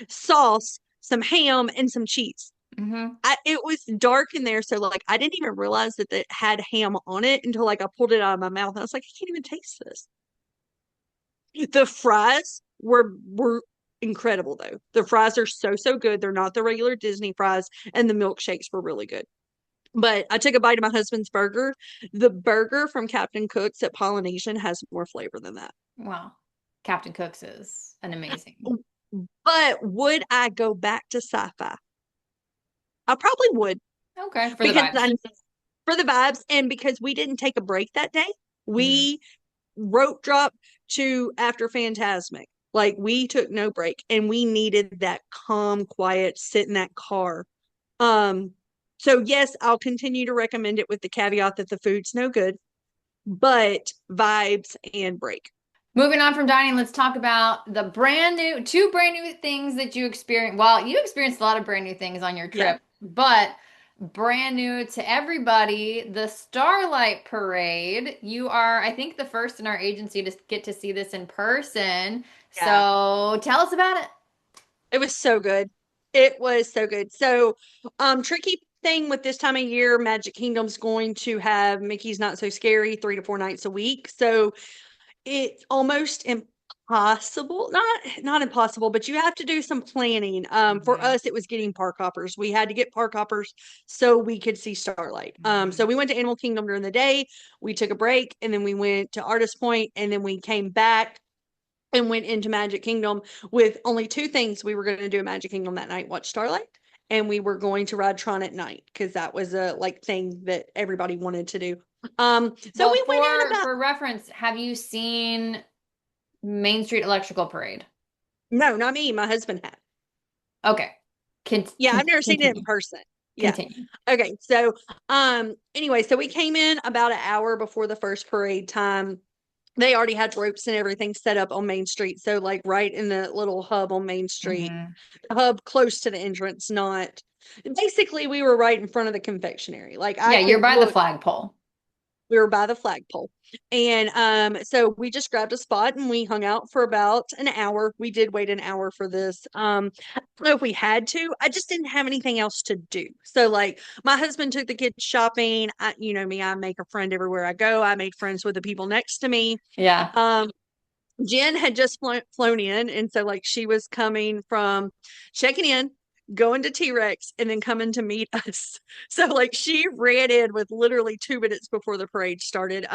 sauce, some ham, and some cheese? Hmm. It was dark in there, so like I didn't even realize that it had ham on it until like I pulled it out of my mouth. I was like, I can't even taste this. The fries were incredible though. The fries are so good. They're not the regular Disney fries, and the milkshakes were really good. But I took a bite of my husband's burger. The burger from Captain Cook's at Polynesian has more flavor than that. Wow. Captain Cook's is an amazing. But would I go back to sci-fi? I probably would Okay, for the because vibes. I for the vibes and because we didn't take a break that day. Hmm. We rope dropped to after Phantasmic. Like we took no break and we needed that calm, quiet, sit in that car. Um, so yes, I'll continue to recommend it with the caveat that the food's no good, but vibes and break. Moving on from dining, let's talk about the two brand new things that you experienced. Well, you experienced a lot of brand new things on your Yeah. trip, but brand new to everybody, the Starlight Parade. You are, I think, the first in our agency to get to see this in person. Yeah. So tell us about it. It was so good. It was so good. So, tricky thing with this time of year, Magic Kingdom's going to have Mickey's Not So Scary 3 to 4 nights a week. So it's almost impossible. Not impossible, but you have to do some planning. For Hmm. us, it was getting park hoppers. We had to get park hoppers so we could see Starlight. So Hmm. we went to Animal Kingdom during the day. We took a break, and then we went to Artist Point, and then we came back and went into Magic Kingdom with only two things we were going to do at Magic Kingdom that night: watch Starlight, and we were going to ride Tron at night because that was a like thing that everybody wanted to do. So Well, we went in about for reference, have you seen Main Street Electrical Parade? no, not me. My husband had. Okay. Yeah, I've never seen it in Continue. person. Yeah. Continue. Okay. So, anyway, so we came in about an hour before the first parade time. They already had ropes and everything set up on Main Street. So, like, right in the little hub on Main Street, Hmm. hub close to the entrance, not basically, we were right in front of the confectionery. Like, I Yeah, you're could by the look, flagpole. we were by the flagpole. And so we just grabbed a spot and we hung out for about an hour. We did wait an hour for this. I don't know if we had to. I just didn't have anything else to do. So like my husband took the kids shopping. You know me, I make a friend everywhere I go. I made friends with the people next to me. Yeah. Um, Jen had just flown in, and so like she was coming from checking in, going to T-Rex, and then coming to meet us. So like she ran in with literally 2 minutes before the parade started.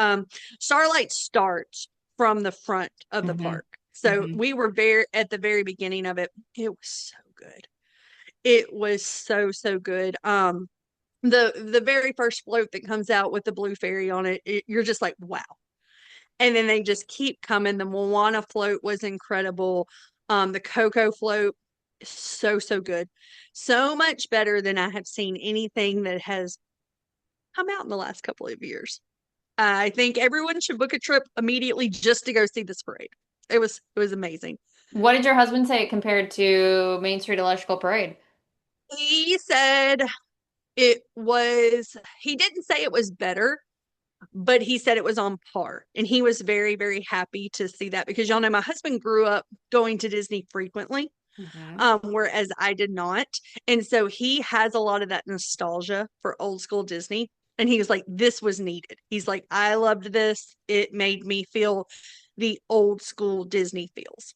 Starlight starts from the front of the Hmm. park. So Hmm. we were very at the very beginning of it. It was so good. It was so good. The very first float that comes out with the blue fairy on it, you're just like, wow. And then they just keep coming. The Moana float was incredible. The Coco float, so good. So much better than I have seen anything that has come out in the last couple of years. I think everyone should book a trip immediately just to go see this parade. It was amazing. What did your husband say compared to Main Street Electrical Parade? He said it was, he didn't say it was better, but he said it was on par. And he was very happy to see that because y'all know my husband grew up going to Disney frequently, Hmm. whereas I did not. And so he has a lot of that nostalgia for old school Disney. And he was like, this was needed. He's like, I loved this. It made me feel the old school Disney feels.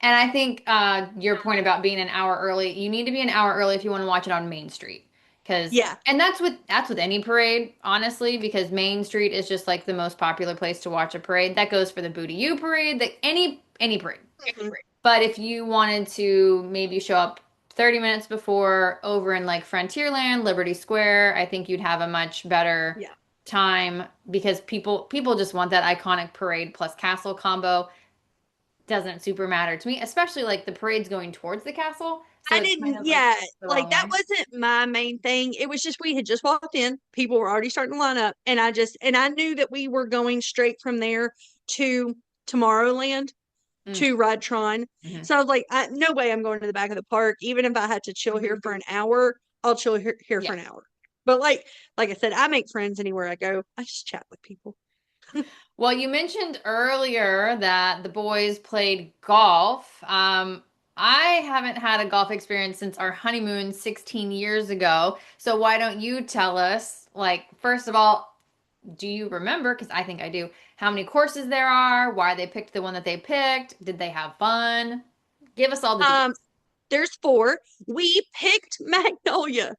And I think your point about being an hour early, you need to be an hour early if you want to watch it on Main Street. Because Yeah. and that's with any parade, honestly, because Main Street is just like the most popular place to watch a parade. That goes for the Booty U parade, the any parade. Mhm. But if you wanted to maybe show up 30 minutes before over in like Frontierland, Liberty Square, I think you'd have a much better Yeah. time because people just want that iconic parade plus castle combo. Doesn't super matter to me, especially like the parade's going towards the castle, so I it's kind didn't, of like yeah, the like wrong that way. wasn't my main thing. It was just we had just walked in, people were already starting to line up, and I knew that we were going straight from there to Tomorrowland Mm, to ride Tron. hmm. So I was like, no way I'm going to the back of the park. Even if I had to chill here for an hour, I'll chill here for Yeah. an hour. But like I said, I make friends anywhere I go. I just chat with people. Well, you mentioned earlier that the boys played golf. I haven't had a golf experience since our honeymoon 16 years ago. So why don't you tell us, like, first of all, do you remember? Because I think I do. How many courses there are? Why they picked the one that they picked? Did they have fun? Give us all the deets. Um, there's four. We picked Magnolia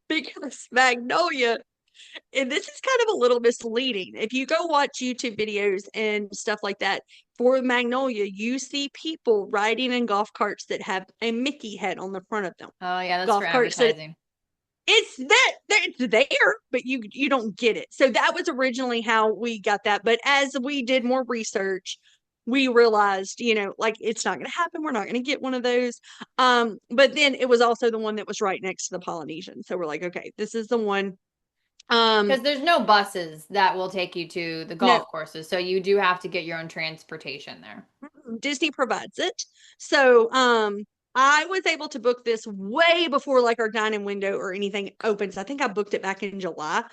because Magnolia, and this is kind of a little misleading. If you go watch YouTube videos and stuff like that for Magnolia, you see people riding in golf carts that have a Mickey head on the front of them. Oh yeah, that's for Golf carts that advertising. it's there, but you don't get it. So that was originally how we got that. But as we did more research, we realized, like it's not going to happen. We're not going to get one of those. But then it was also the one that was right next to the Polynesian. So we're like, okay, this is the one. Um, Because there's no buses that will take you to the no, golf courses, so you do have to get your own transportation there. Disney provides it. So I was able to book this way before like our dining window or anything opens. I think I booked it back in July.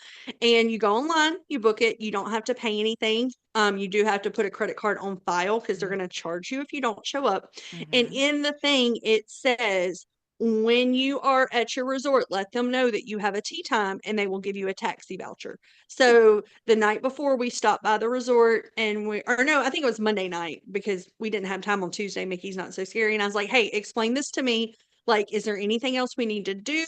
And you go online, you book it, you don't have to pay anything. You do have to put a credit card on file because they're going to charge you if you don't show up. And Mm-hmm. in the thing, it says when you are at your resort, let them know that you have a tea time and they will give you a taxi voucher. So the night before we stopped by the resort and or no, I think it was Monday night because we didn't have time on Tuesday. Mickey's Not So Scary. And I was like, hey, explain this to me. Like, is there anything else we need to do?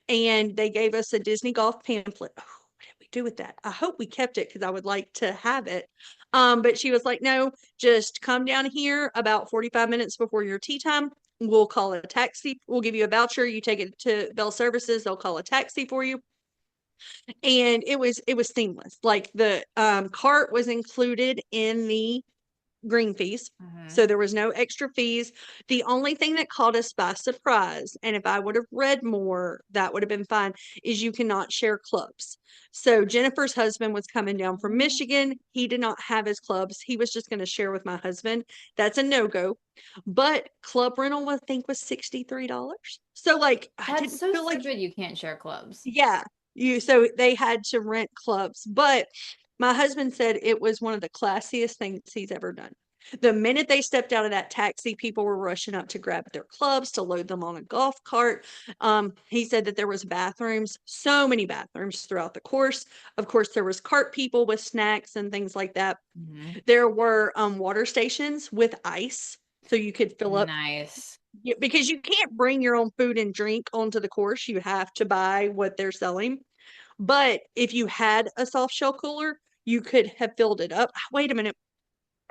And they gave us a Disney golf pamphlet. Oh, what did we do with that? I hope we kept it because I would like to have it. But she was like, no, just come down here about 45 minutes before your tea time. We'll call a taxi. We'll give you a voucher. You take it to Bell Services. They'll call a taxi for you, and it was seamless. Like the cart was included in the green fees. Hmm. So there was no extra fees. The only thing that caught us by surprise, and if I would have read more, that would have been fine, is you cannot share clubs. So Jennifer's husband was coming down from Michigan. He did not have his clubs. He was just going to share with my husband. That's a no-go. But club rental, I think, was $63. So like I That's didn't so feel like, stupid you can't share clubs. yeah, so they had to rent clubs. But my husband said it was one of the classiest things he's ever done. The minute they stepped out of that taxi, people were rushing up to grab their clubs to load them on a golf cart. He said that there was bathrooms, so many bathrooms throughout the course. Of course, there was cart people with snacks and things like that. Hmm. There were water stations with ice, so you could fill up, Nice. because you can't bring your own food and drink onto the course. You have to buy what they're selling. But if you had a soft shell cooler, you could have filled it up. Wait a minute.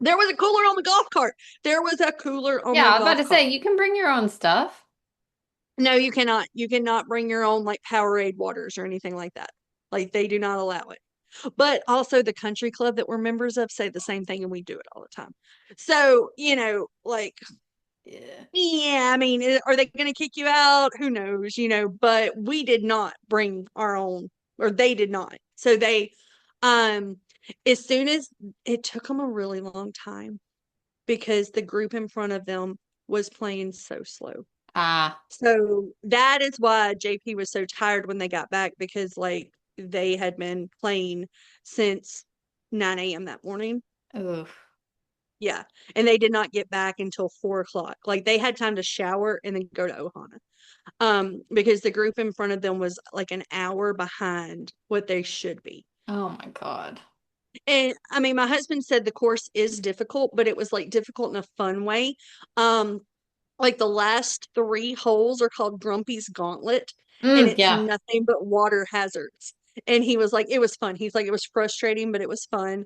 There was a cooler on the golf cart. There was a cooler on Yeah, the I was about golf to cart. say you can bring your own stuff. No, you cannot. You cannot bring your own like Powerade waters or anything like that. Like they do not allow it. But also the country club that we're members of say the same thing and we do it all the time. So, like, Yeah. yeah, I mean, are they going to kick you out? Who knows, but we did not bring our own, or they did not. So um, as soon as it took them a really long time because the group in front of them was playing so slow. Ah, So that is why JP was so tired when they got back because, like, they had been playing since 9 a.m. that morning. oof. Yeah. And they did not get back until 4 o'clock. Like, they had time to shower and then go to Ohana. Because the group in front of them was like an hour behind what they should be. Oh my God. And I mean, my husband said the course is difficult, but it was like difficult in a fun way. Um, like the last three holes are called Grumpy's Gauntlet, and it's Yeah. nothing but water hazards. And he was like, it was fun. He's like, it was frustrating, but it was fun.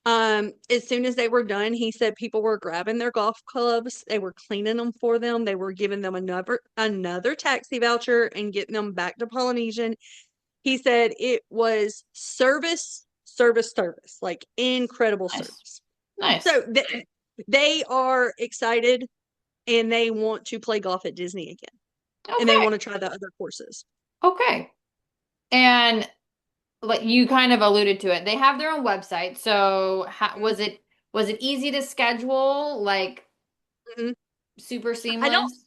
As soon as they were done, he said people were grabbing their golf clubs, they were cleaning them for them, they were giving them another taxi voucher and getting them back to Polynesian. He said it was service, service, service, like incredible Nice. service. Nice. So they are excited and they want to play golf at Disney again. And they want Okay. to try the other courses. Okay. And like you kind of alluded to it, they have their own website. So was it easy to schedule? Like Mhm. super I don't, seamless?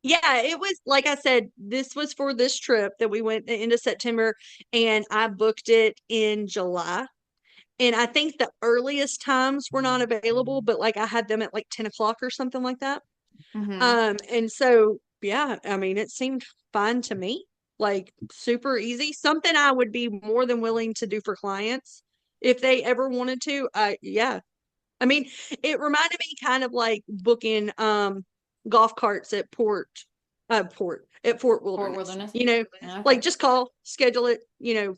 yeah, it was like I said, this was for this trip that we went into September and I booked it in July. And I think the earliest times were not available, but like I had them at like 10 o'clock or something like that. Mm-hmm. And so, yeah, I mean, it seemed fine to me, like super easy. Something I would be more than willing to do for clients if they ever wanted to. Yeah. I mean, it reminded me kind of like booking golf carts at Fort Fort Wilderness. Wilderness. Like Okay. just call, schedule it,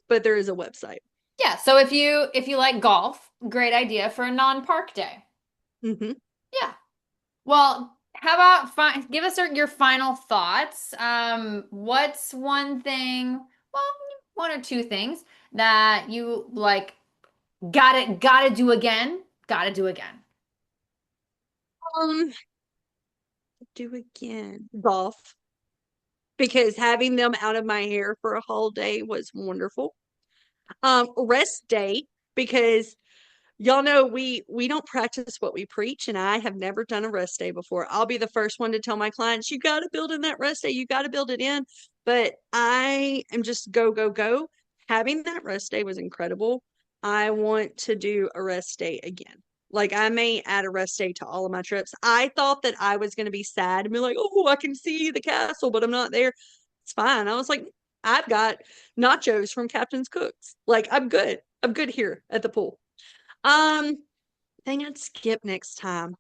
but there is a website. Yeah, so if you like golf, great idea for a non-park day. Hmm. Yeah. Well, how about give us your final thoughts. What's one thing, well, one or two things that you like gotta do again, gotta do again. Um, do again. Golf. Because having them out of my hair for a whole day was wonderful. Rest day because y'all know we don't practice what we preach, and I have never done a rest day before. I'll be the first one to tell my clients, you got to build in that rest day, you got to build it in. But I am just go go go. Having that rest day was incredible. I want to do a rest day again. Like I may add a rest day to all of my trips. I thought that I was going to be sad and be like, oh, I can see the castle, but I'm not there. It's fine. I was like, I've got nachos from Captain's Cooks. Like I'm good. I'm good here at the pool. Um, Thing I'd skip next time.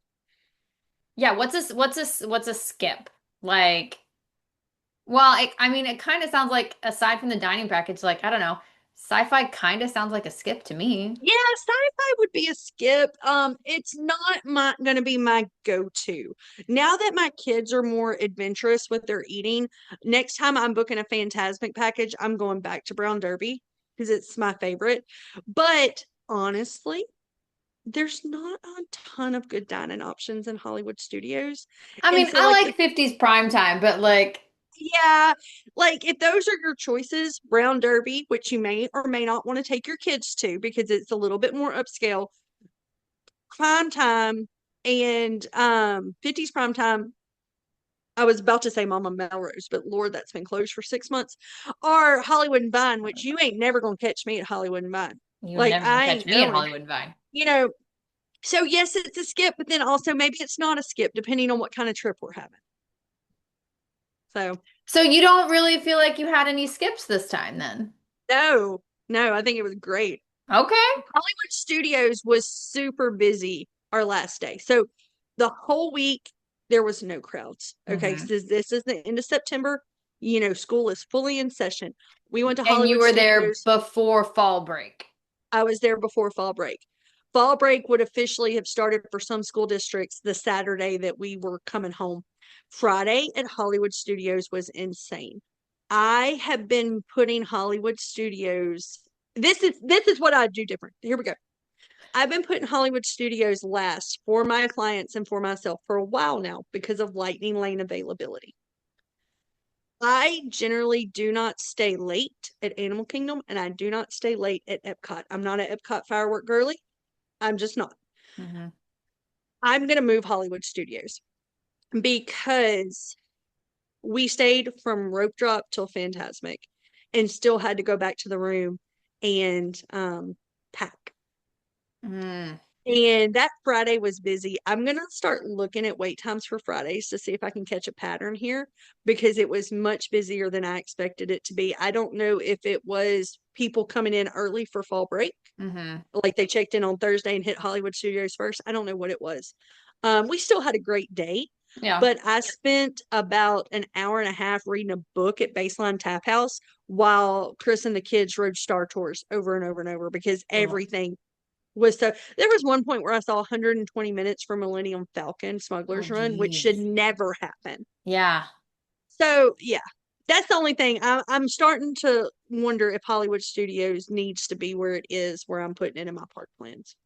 Yeah, what's a skip? Like, well, I mean, it kind of sounds like aside from the dining package, like I don't know, sci-fi kind of sounds like a skip to me. Yeah, sci-fi would be a skip. It's not my gonna be my go-to. Now that my kids are more adventurous with their eating, next time I'm booking a Fantasmic package, I'm going back to Brown Derby because it's my favorite. But honestly, there's not a ton of good dining options in Hollywood studios. I And mean, so, I like, like 50s prime time, but like, yeah, like if those are your choices, Brown Derby, which you may or may not want to take your kids to because it's a little bit more upscale, prime time and 50s prime time. I was about to say Mama Melrose, but Lord, that's been closed for 6 months. Or Hollywood and Vine, which you ain't never gonna catch me at Hollywood and Vine. you Like never gonna I catch ain't me at going. Hollywood Vine. You know, so yes, it's a skip, but then also maybe it's not a skip, depending on what kind of trip we're having. So So you don't really feel like you had any skips this time then? no, no, I think it was great. Okay. Hollywood Studios was super busy our last day. So the whole week there was no crowds. Okay, Hmm. so this is the end of September. School is fully in session. We went to And you Hollywood were there Studios. before fall break. I was there before fall break. Fall break would officially have started for some school districts the Saturday that we were coming home. Friday at Hollywood Studios was insane. I have been putting Hollywood Studios. This is what I do different. Here we go. I've been putting Hollywood Studios last for my clients and for myself for a while now because of lightning lane availability. I generally do not stay late at Animal Kingdom and I do not stay late at EPCOT. I'm not an EPCOT firework girly. I'm just not. Hmm. I'm going to move Hollywood Studios because we stayed from rope drop till Fantasmic and still had to go back to the room and pack. Mm. And that Friday was busy. I'm going to start looking at wait times for Fridays to see if I can catch a pattern here because it was much busier than I expected it to be. I don't know if it was people coming in early for fall break, Hmm. like they checked in on Thursday and hit Hollywood Studios first. I don't know what it was. We still had a great day, Yeah. but I spent about an hour and a half reading a book at Baseline Tap House while Chris and the kids rode Star Tours over and over and over because Oh, everything was so. There was one point where I saw 120 minutes for Millennium Falcon oh, Smuggler's Run, which should geez. never happen. Yeah. So yeah, that's the only thing. I'm starting to wonder if Hollywood Studios needs to be where it is, where I'm putting it in my park plans.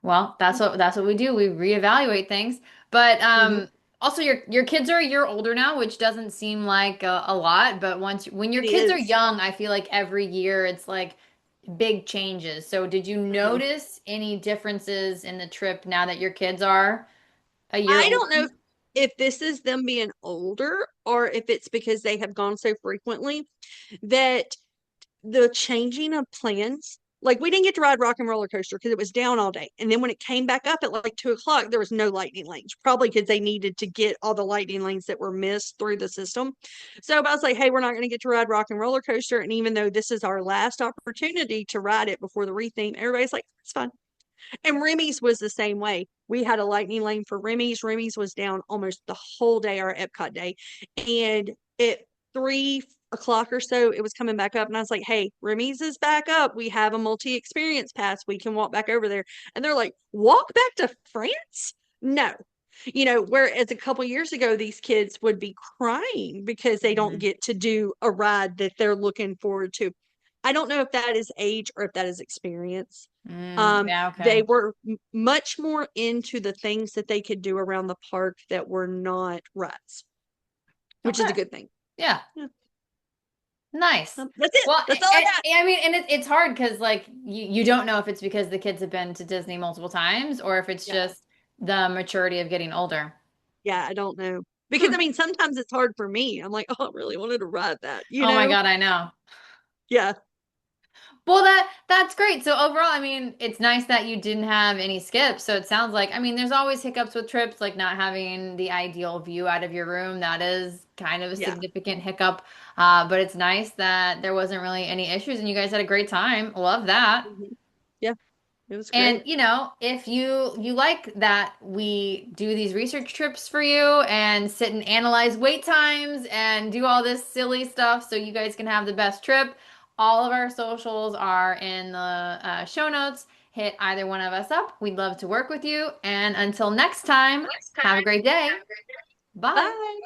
Well, that's what we do. We reevaluate things. But Hmm. also your kids are a year older now, which doesn't seem like a lot, but once when your It kids are is. young, I feel like every year it's like big changes. So did you Mhm. notice any differences in the trip now that your kids are a year I older? don't know if this is them being older or if it's because they have gone so frequently that the changing of plans. Like we didn't get to ride Rock and Roller Coaster because it was down all day. And then when it came back up at like 2 o'clock, there was no lightning lanes, probably because they needed to get all the lightning lanes that were missed through the system. So I was like, hey, we're not going to get to ride Rock and Roller Coaster. And even though this is our last opportunity to ride it before the retheme, everybody's like, it's fine. And Remy's was the same way. We had a lightning lane for Remy's. Remy's was down almost the whole day, our Epcot day. And at 3 o'clock or so, it was coming back up. And I was like, hey, Remy's is back up. We have a multi experience pass. We can walk back over there. And they're like, walk back to France? No. Whereas a couple years ago, these kids would be crying because they don't Mhm. get to do a ride that they're looking forward to. I don't know if that is age or if that is experience. Yeah, They okay. were much more into the things that they could do around the park that were not rides, which is a Okay. good thing. Yeah. Yeah. Nice. That's it. Well, That's all I got. I mean, and it's hard because like you don't know if it's because the kids have been to Disney multiple times or if it's Yeah. just the maturity of getting older. Yeah, I don't know. Because I Hmm. mean, sometimes it's hard for me. I'm like, oh, I really wanted to ride that, you Oh my know? God, I know. Yeah. Well, that's great. So overall, I mean, it's nice that you didn't have any skips. So it sounds like, I mean, there's always hiccups with trips, like not having the ideal view out of your room. That is kind of a Yeah. significant hiccup. But it's nice that there wasn't really any issues and you guys had a great time. Love that. Hmm. Yeah. It was And great. if you like that we do these research trips for you and sit and analyze wait times and do all this silly stuff so you guys can have the best trip, all of our socials are in the show notes. Hit either one of us up. We'd love to work with you. And until next time, have a great day. Bye. Bye.